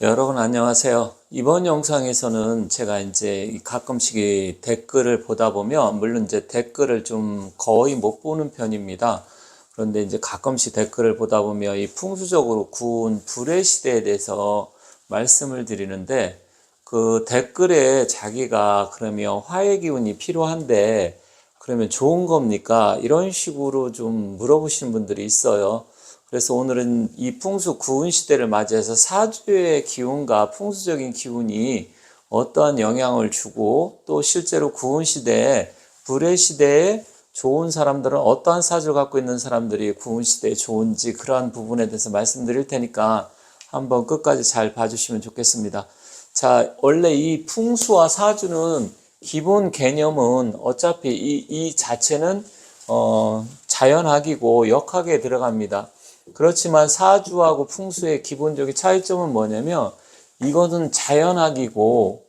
여러분 안녕하세요. 이번 영상에서는 제가 이제 가끔씩 이 댓글을 보다 보면, 물론 이제 댓글을 좀 거의 못 보는 편입니다. 그런데 이제 가끔씩 댓글을 보다 보면 이 풍수적으로 구운 불의 시대에 대해서 말씀을 드리는데, 그 댓글에 자기가 그러면 화해 기운이 필요한데 그러면 좋은 겁니까? 이런 식으로 좀 물어보시는 분들이 있어요. 그래서 오늘은 이 풍수 구운 시대를 맞이해서 사주의 기운과 풍수적인 기운이 어떠한 영향을 주고, 또 실제로 구운 시대에, 불의 시대에 좋은 사람들은 어떠한 사주를 갖고 있는 사람들이 구운 시대에 좋은지, 그러한 부분에 대해서 말씀드릴 테니까 한번 끝까지 잘 봐주시면 좋겠습니다. 자, 원래 이 풍수와 사주는 기본 개념은 어차피 이 자체는 자연학이고 역학에 들어갑니다. 그렇지만 사주하고 풍수의 기본적인 차이점은 뭐냐면, 이것은 자연학이고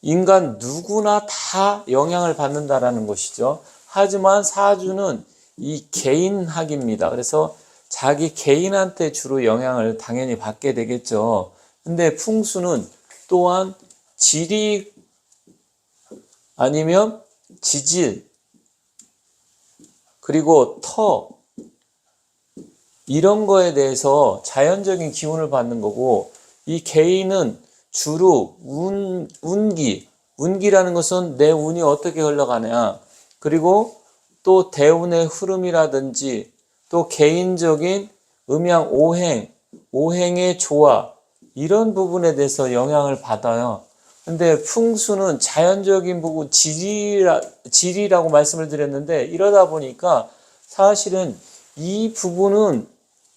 인간 누구나 다 영향을 받는다라는 것이죠. 하지만 사주는 이 개인학입니다. 그래서 자기 개인한테 주로 영향을 당연히 받게 되겠죠. 근데 풍수는 또한 지리 아니면 지질, 그리고 터, 이런 거에 대해서 자연적인 기운을 받는 거고, 이 개인은 주로 운기라는 것은 내 운이 어떻게 흘러가냐, 그리고 또 대운의 흐름이라든지, 또 개인적인 음양 오행의 조화, 이런 부분에 대해서 영향을 받아요. 근데 풍수는 자연적인 부분, 지리라고 말씀을 드렸는데, 이러다 보니까 사실은 이 부분은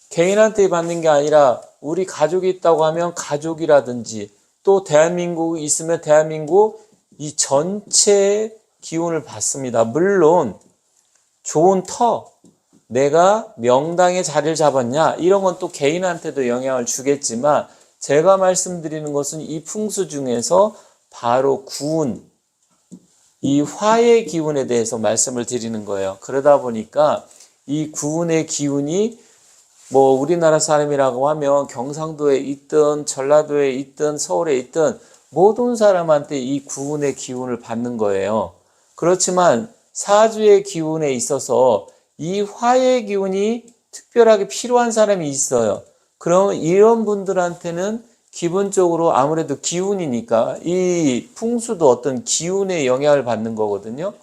개인한테 받는 게 아니라, 우리 가족이 있다고 하면 가족이라든지, 또 대한민국이 있으면 대한민국 이 전체의 기운을 받습니다. 물론 좋은 터, 내가 명당에 자리를 잡았냐, 이런 건 또 개인한테도 영향을 주겠지만, 제가 말씀드리는 것은 이 풍수 중에서 바로 구운, 이 화의 기운에 대해서 말씀을 드리는 거예요. 그러다 보니까 이 구운의 기운이, 뭐 우리나라 사람이라고 하면 경상도에 있든 전라도에 있든 서울에 있든 모든 사람한테 이 구운의 기운을 받는 거예요. 그렇지만 사주의 기운에 있어서 이 화의 기운이 특별하게 필요한 사람이 있어요. 그럼 이런 분들한테는 기본적으로 아무래도 기운이니까, 이 풍수도 어떤 기운의 영향을 받는 거거든요.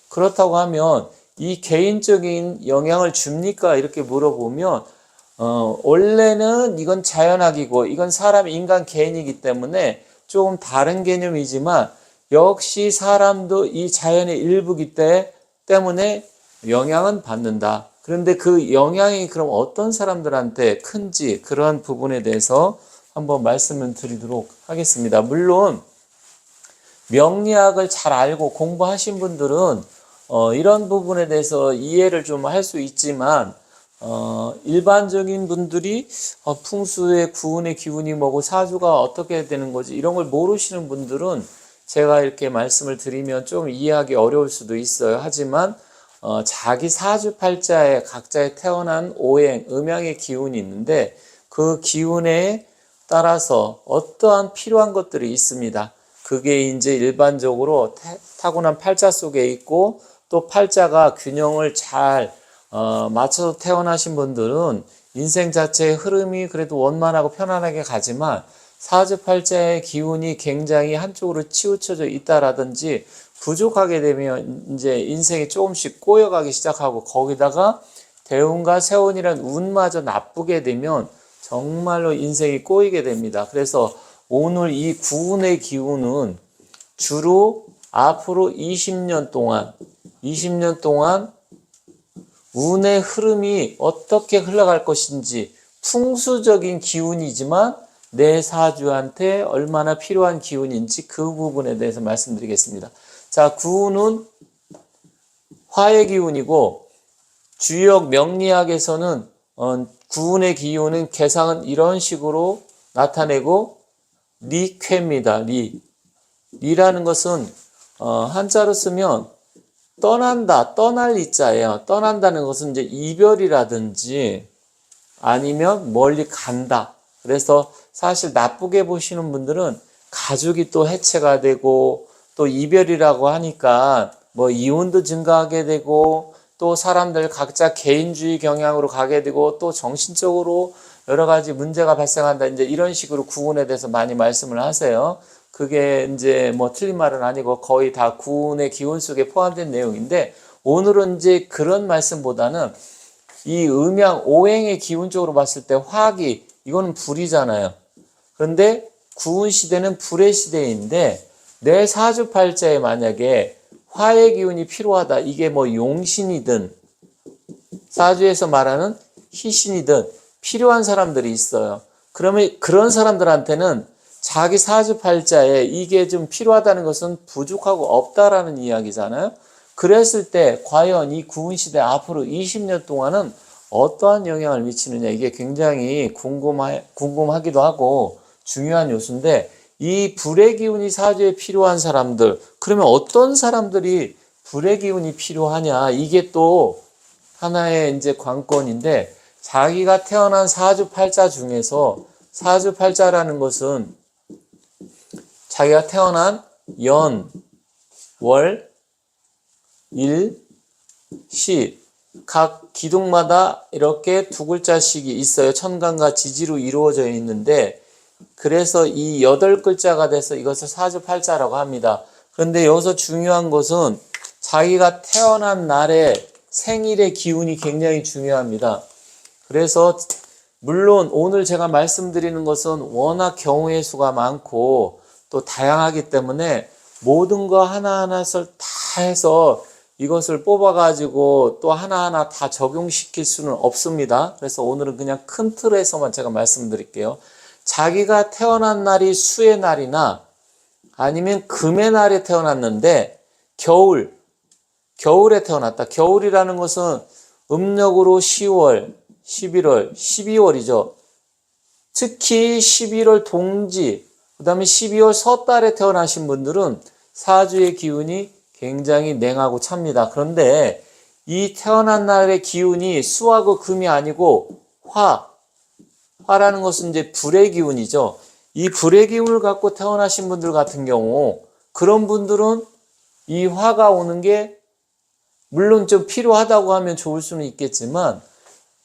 그렇다고 하면 이 개인적인 영향을 줍니까? 이렇게 물어보면, 원래는 이건 자연학이고 이건 사람, 인간 개인이기 때문에 조금 다른 개념이지만, 역시 사람도 이 자연의 일부이기 때문에 영향은 받는다. 그런데 그 영향이 그럼 어떤 사람들한테 큰지, 그런 부분에 대해서 한번 말씀을 드리도록 하겠습니다. 물론 명리학을 잘 알고 공부하신 분들은 이런 부분에 대해서 이해를 좀 할 수 있지만, 일반적인 분들이 풍수의 구운의 기운이 뭐고 사주가 어떻게 되는 거지, 이런 걸 모르시는 분들은 제가 이렇게 말씀을 드리면 좀 이해하기 어려울 수도 있어요. 하지만 자기 사주팔자에 각자의 태어난 오행, 음양의 기운이 있는데, 그 기운에 따라서 어떠한 필요한 것들이 있습니다. 그게 이제 일반적으로 타고난 팔자 속에 있고, 또 팔자가 균형을 잘 맞춰서 태어나신 분들은 인생 자체의 흐름이 그래도 원만하고 편안하게 가지만, 사주팔자의 기운이 굉장히 한쪽으로 치우쳐져 있다라든지 부족하게 되면 이제 인생이 조금씩 꼬여가기 시작하고, 거기다가 대운과 세운이란 운마저 나쁘게 되면 정말로 인생이 꼬이게 됩니다. 그래서 오늘 이 구운의 기운은 주로 앞으로 20년 동안 운의 흐름이 어떻게 흘러갈 것인지, 풍수적인 기운이지만 내 사주한테 얼마나 필요한 기운인지, 그 부분에 대해서 말씀드리겠습니다. 자, 구운은 화의 기운이고, 주역 명리학에서는 구운의 기운은 개상은 이런 식으로 나타내고, 리쾌입니다. 리라는 것은 한자로 쓰면 떠난다, 떠날 리자예요. 떠난다는 것은 이제 이별이라든지 아니면 멀리 간다, 그래서 사실 나쁘게 보시는 분들은 가족이 또 해체가 되고 또 이별이라고 하니까 뭐 이혼도 증가하게 되고 또 사람들 각자 개인주의 경향으로 가게 되고 또 정신적으로 여러 가지 문제가 발생한다. 이제 이런 식으로 구원에 대해서 많이 말씀을 하세요. 그게 이제 뭐 틀린 말은 아니고 거의 다 구원의 기원 속에 포함된 내용인데 오늘은 이제 그런 말씀보다는 이 음양 오행의 기운적으로 봤을 때 화기 이거는 불이잖아요. 그런데 구운 시대는 불의 시대인데 내 사주팔자에 만약에 화의 기운이 필요하다. 이게 뭐 용신이든 사주에서 말하는 희신이든 필요한 사람들이 있어요. 그러면 그런 사람들한테는 자기 사주팔자에 이게 좀 필요하다는 것은 부족하고 없다라는 이야기잖아요. 그랬을 때 과연 이 구운시대 앞으로 20년 동안은 어떠한 영향을 미치느냐 이게 굉장히 궁금하기도 하고 중요한 요소인데 이 불의 기운이 사주에 필요한 사람들 그러면 어떤 사람들이 불의 기운이 필요하냐 이게 또 하나의 이제 관건인데 자기가 태어난 사주팔자 중에서 사주팔자라는 것은 자기가 태어난 연, 월, 일, 시 각 기둥마다 이렇게 두 글자씩이 있어요. 천간과 지지로 이루어져 있는데 그래서 이 8글자가 돼서 이것을 사주팔자라고 합니다. 그런데 여기서 중요한 것은 자기가 태어난 날의 생일의 기운이 굉장히 중요합니다. 그래서 물론 오늘 제가 말씀드리는 것은 워낙 경우의 수가 많고 또 다양하기 때문에 모든 거 하나하나를 다 해서 이것을 뽑아가지고 또 하나하나 다 적용시킬 수는 없습니다. 그래서 오늘은 그냥 큰 틀에서만 제가 말씀드릴게요. 자기가 태어난 날이 수의 날이나 아니면 금의 날에 태어났는데 겨울에 태어났다. 겨울이라는 것은 음력으로 10월, 11월, 12월이죠. 특히 11월 동지, 그 다음에 12월 섣달에 태어나신 분들은 사주의 기운이 굉장히 냉하고 찹니다. 그런데 이 태어난 날의 기운이 수하고 금이 아니고 화라는 것은 이제 불의 기운이죠. 이 불의 기운을 갖고 태어나신 분들 같은 경우 그런 분들은 이 화가 오는 게 물론 좀 필요하다고 하면 좋을 수는 있겠지만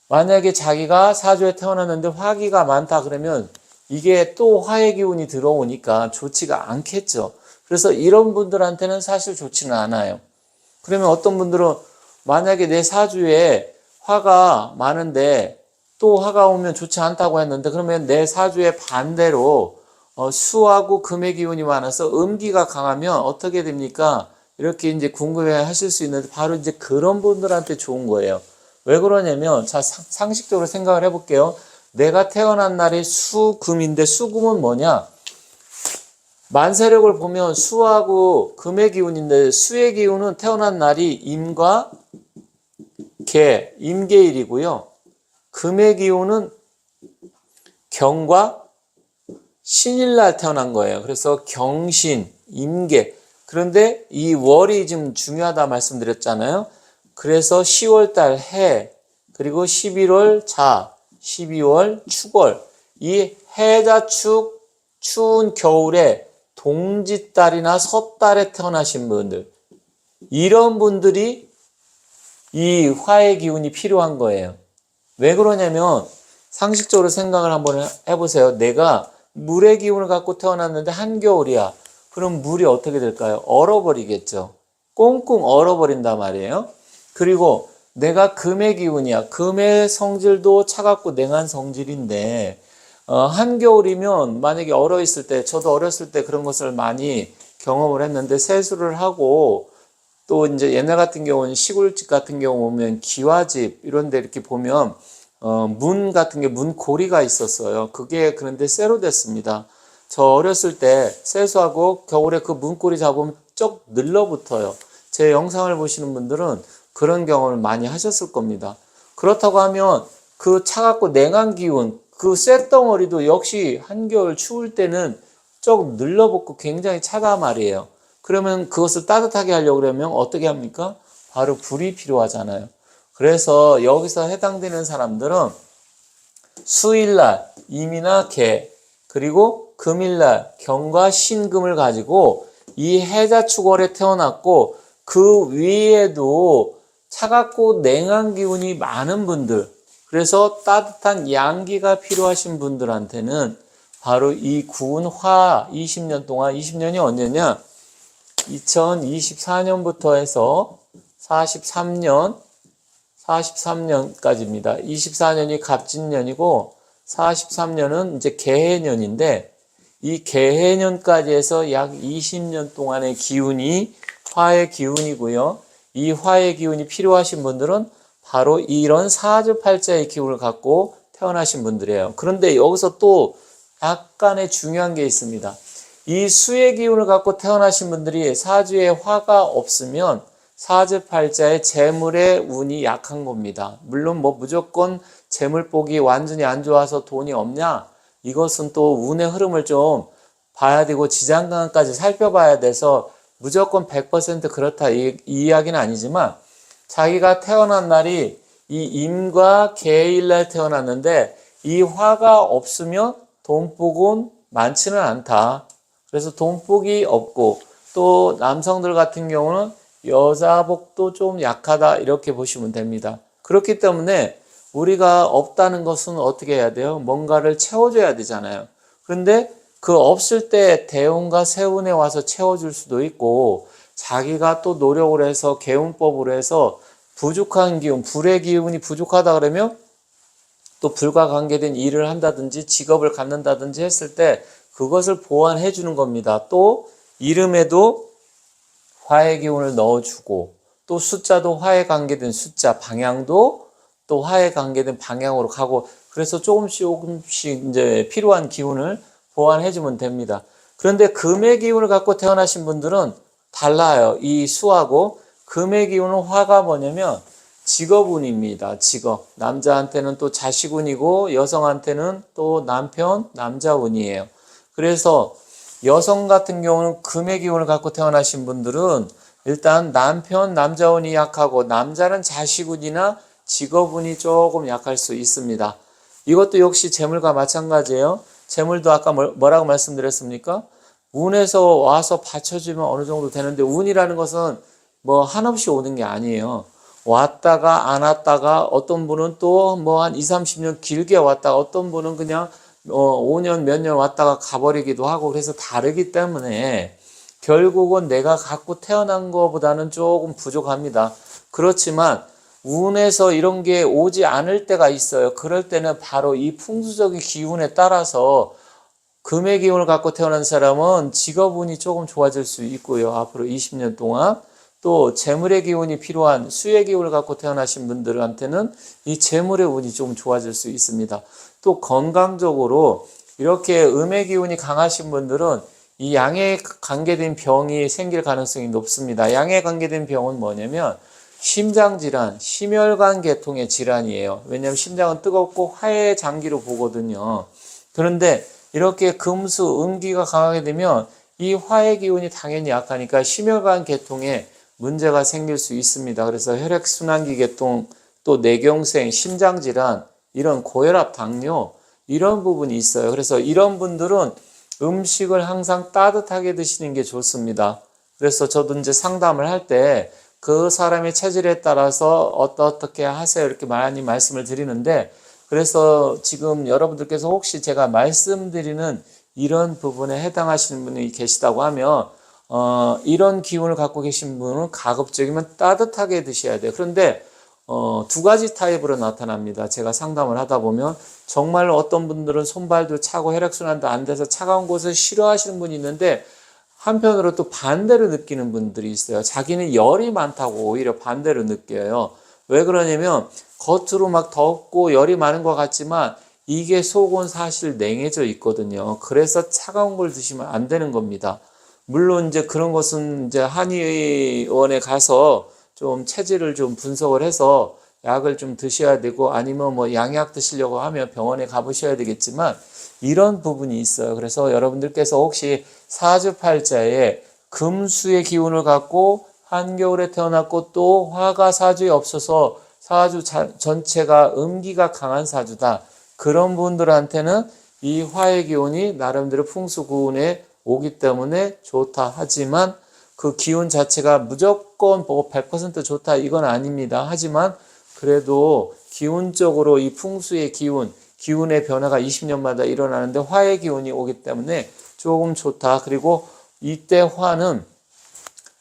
만약에 자기가 사주에 태어났는데 화기가 많다 그러면 이게 또 화의 기운이 들어오니까 좋지가 않겠죠. 그래서 이런 분들한테는 사실 좋지는 않아요. 그러면 어떤 분들은 만약에 내 사주에 화가 많은데 또 화가 오면 좋지 않다고 했는데 그러면 내 사주에 반대로 수하고 금의 기운이 많아서 음기가 강하면 어떻게 됩니까? 이렇게 이제 궁금해 하실 수 있는데 바로 이제 그런 분들한테 좋은 거예요. 왜 그러냐면 자 상식적으로 생각을 해볼게요. 내가 태어난 날이 수금인데 수금은 뭐냐? 만세력을 보면 수하고 금의 기운인데 수의 기운은 태어난 날이 임과 개, 임계일이고요. 금의 기운은 경과 신일날 태어난 거예요. 그래서 경신, 임계. 그런데 이 월이 지금 중요하다 말씀드렸잖아요. 그래서 10월달 해, 그리고 11월 자, 12월 축월. 이 해자축 추운 겨울에 동짓달이나 섣달에 태어나신 분들 이런 분들이 이 화의 기운이 필요한 거예요. 왜 그러냐면 상식적으로 생각을 한번 해보세요. 내가 물의 기운을 갖고 태어났는데 한겨울이야. 그럼 물이 어떻게 될까요? 얼어버리겠죠. 꽁꽁 얼어버린단 말이에요. 그리고 내가 금의 기운이야. 금의 성질도 차갑고 냉한 성질인데 한겨울이면 만약에 얼어 있을 때 저도 어렸을 때 그런 것을 많이 경험을 했는데 세수를 하고 또 이제 옛날 같은 경우는 시골집 같은 경우 보면 기와집 이런 데 이렇게 보면 문 같은 게 문고리가 있었어요. 그게 그런데 쇠로 됐습니다. 저 어렸을 때 세수하고 겨울에 그 문고리 잡으면 쩍 늘러붙어요. 제 영상을 보시는 분들은 그런 경험을 많이 하셨을 겁니다. 그렇다고 하면 그 차갑고 냉한 기운 그 쇳덩어리도 역시 한겨울 추울 때는 쭉 늘러붙고 굉장히 차단 말이에요. 그러면 그것을 따뜻하게 하려고 그러면 어떻게 합니까? 바로 불이 필요하잖아요. 그래서 여기서 해당되는 사람들은 수일날 임이나 개, 그리고 금일날 경과 신금을 가지고 이 해자축월에 태어났고 그 위에도 차갑고 냉한 기운이 많은 분들, 그래서 따뜻한 양기가 필요하신 분들한테는 바로 이 구운 화 20년 동안, 20년이 언제냐? 2024년부터 해서 43년까지입니다. 24년이 갑진년이고 43년은 이제 개해년인데 이 개해년까지 해서 약 20년 동안의 기운이 화의 기운이고요. 이 화의 기운이 필요하신 분들은 바로 이런 사주팔자의 기운을 갖고 태어나신 분들이에요. 그런데 여기서 또 약간의 중요한 게 있습니다. 이 수의 기운을 갖고 태어나신 분들이 사주에 화가 없으면 사주팔자의 재물의 운이 약한 겁니다. 물론 뭐 무조건 재물복이 완전히 안 좋아서 돈이 없냐? 이것은 또 운의 흐름을 좀 봐야 되고 지장간까지 살펴봐야 돼서 무조건 100% 그렇다 이 이야기는 아니지만 자기가 태어난 날이 이 임과 개일날 태어났는데 이 화가 없으면 돈복은 많지는 않다. 그래서 돈복이 없고 또 남성들 같은 경우는 여자복도 좀 약하다 이렇게 보시면 됩니다. 그렇기 때문에 우리가 없다는 것은 어떻게 해야 돼요? 뭔가를 채워줘야 되잖아요. 그런데 그 없을 때 대운과 세운에 와서 채워줄 수도 있고 자기가 또 노력을 해서 개운법으로 해서 부족한 기운, 불의 기운이 부족하다 그러면 또 불과 관계된 일을 한다든지 직업을 갖는다든지 했을 때 그것을 보완해 주는 겁니다. 또 이름에도 화의 기운을 넣어주고 또 숫자도 화에 관계된 숫자, 방향도 또 화에 관계된 방향으로 가고 그래서 조금씩 이제 필요한 기운을 보완해 주면 됩니다. 그런데 금의 기운을 갖고 태어나신 분들은 달라요. 이 수하고 금의 기운은 화가 뭐냐면 직업운입니다. 직업. 남자한테는 또 자식운이고 여성한테는 또 남편, 남자운이에요. 그래서 여성 같은 경우는 금의 기운을 갖고 태어나신 분들은 일단 남편, 남자운이 약하고 남자는 자식운이나 직업운이 조금 약할 수 있습니다. 이것도 역시 재물과 마찬가지예요. 재물도 아까 뭐라고 말씀드렸습니까? 운에서 와서 받쳐주면 어느 정도 되는데 운이라는 것은 뭐 한없이 오는 게 아니에요. 왔다가 안 왔다가 어떤 분은 또 뭐 한 20, 30년 길게 왔다가 어떤 분은 그냥 5년 몇 년 왔다가 가버리기도 하고 그래서 다르기 때문에 결국은 내가 갖고 태어난 것보다는 조금 부족합니다. 그렇지만 운에서 이런 게 오지 않을 때가 있어요. 그럴 때는 바로 이 풍수적인 기운에 따라서 금의 기운을 갖고 태어난 사람은 직업운이 조금 좋아질 수 있고요. 앞으로 20년 동안 또 재물의 기운이 필요한 수의 기운을 갖고 태어나신 분들한테는 이 재물의 운이 좀 좋아질 수 있습니다. 또 건강적으로 이렇게 음의 기운이 강하신 분들은 이 양에 관계된 병이 생길 가능성이 높습니다. 양에 관계된 병은 뭐냐면 심장질환, 심혈관 계통의 질환이에요. 왜냐하면 심장은 뜨겁고 화의 장기로 보거든요. 그런데 이렇게 금수, 음기가 강하게 되면 이 화의 기운이 당연히 약하니까 심혈관 계통에 문제가 생길 수 있습니다. 그래서 혈액순환기 계통, 또 뇌경색, 심장질환, 이런 고혈압, 당뇨 이런 부분이 있어요. 그래서 이런 분들은 음식을 항상 따뜻하게 드시는 게 좋습니다. 그래서 저도 이제 상담을 할 때 그 사람의 체질에 따라서 어떻게 하세요 이렇게 많이 말씀을 드리는데 그래서 지금 여러분들께서 혹시 제가 말씀드리는 이런 부분에 해당하시는 분이 계시다고 하면 이런 기운을 갖고 계신 분은 가급적이면 따뜻하게 드셔야 돼요. 그런데 두 가지 타입으로 나타납니다. 제가 상담을 하다 보면 정말로 어떤 분들은 손발도 차고 혈액순환도 안 돼서 차가운 곳을 싫어하시는 분이 있는데 한편으로 또 반대로 느끼는 분들이 있어요. 자기는 열이 많다고 오히려 반대로 느껴요. 왜 그러냐면 겉으로 막 덥고 열이 많은 것 같지만 이게 속은 사실 냉해져 있거든요. 그래서 차가운 걸 드시면 안 되는 겁니다. 물론 이제 그런 것은 이제 한의원에 가서 좀 체질을 좀 분석을 해서 약을 좀 드셔야 되고 아니면 뭐 양약 드시려고 하면 병원에 가보셔야 되겠지만 이런 부분이 있어요. 그래서 여러분들께서 혹시 사주팔자에 금수의 기운을 갖고 한겨울에 태어났고 또 화가 사주에 없어서 사주 전체가 음기가 강한 사주다. 그런 분들한테는 이 화의 기운이 나름대로 풍수구운에 오기 때문에 좋다 하지만 그 기운 자체가 무조건 100% 좋다 이건 아닙니다. 하지만 그래도 기운적으로 이 풍수의 기운의 변화가 20년마다 일어나는데 화의 기운이 오기 때문에 조금 좋다. 그리고 이때 화는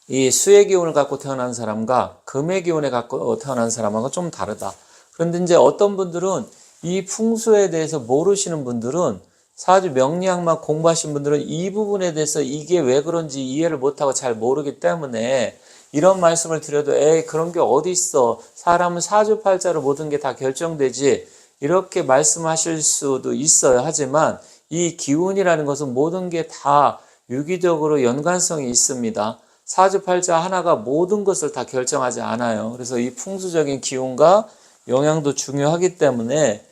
이 수의 기운을 갖고 태어난 사람과 금의 기운을 갖고 태어난 사람하고 좀 다르다. 그런데 이제 어떤 분들은 이 풍수에 대해서 모르시는 분들은 사주 명리학만 공부하신 분들은 이 부분에 대해서 이게 왜 그런지 이해를 못하고 잘 모르기 때문에 이런 말씀을 드려도 에이 그런 게 어디 있어. 사람은 사주팔자로 모든 게 다 결정되지. 이렇게 말씀하실 수도 있어요. 하지만 이 기운이라는 것은 모든 게 다 유기적으로 연관성이 있습니다. 사주팔자 하나가 모든 것을 다 결정하지 않아요. 그래서 이 풍수적인 기운과 영향도 중요하기 때문에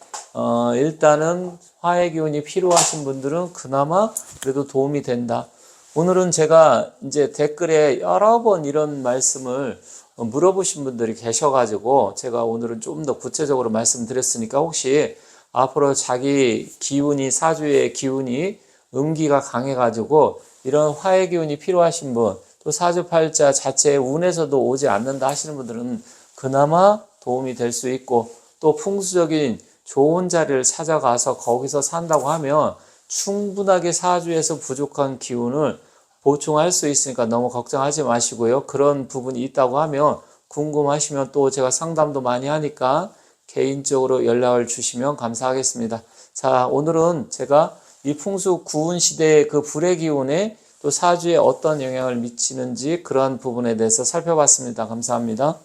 일단은 화의 기운이 필요하신 분들은 그나마 그래도 도움이 된다. 오늘은 제가 이제 댓글에 여러 번 이런 말씀을 물어보신 분들이 계셔가지고 제가 오늘은 좀 더 구체적으로 말씀드렸으니까 혹시 앞으로 자기 기운이 사주의 기운이 음기가 강해가지고 이런 화의 기운이 필요하신 분 또 사주팔자 자체의 운에서도 오지 않는다 하시는 분들은 그나마 도움이 될 수 있고 또 풍수적인 좋은 자리를 찾아가서 거기서 산다고 하면 충분하게 사주에서 부족한 기운을 보충할 수 있으니까 너무 걱정하지 마시고요. 그런 부분이 있다고 하면 궁금하시면 또 제가 상담도 많이 하니까 개인적으로 연락을 주시면 감사하겠습니다. 자, 오늘은 제가 이 풍수 구운 시대의 그 불의 기운에 또 사주에 어떤 영향을 미치는지 그런 부분에 대해서 살펴봤습니다. 감사합니다.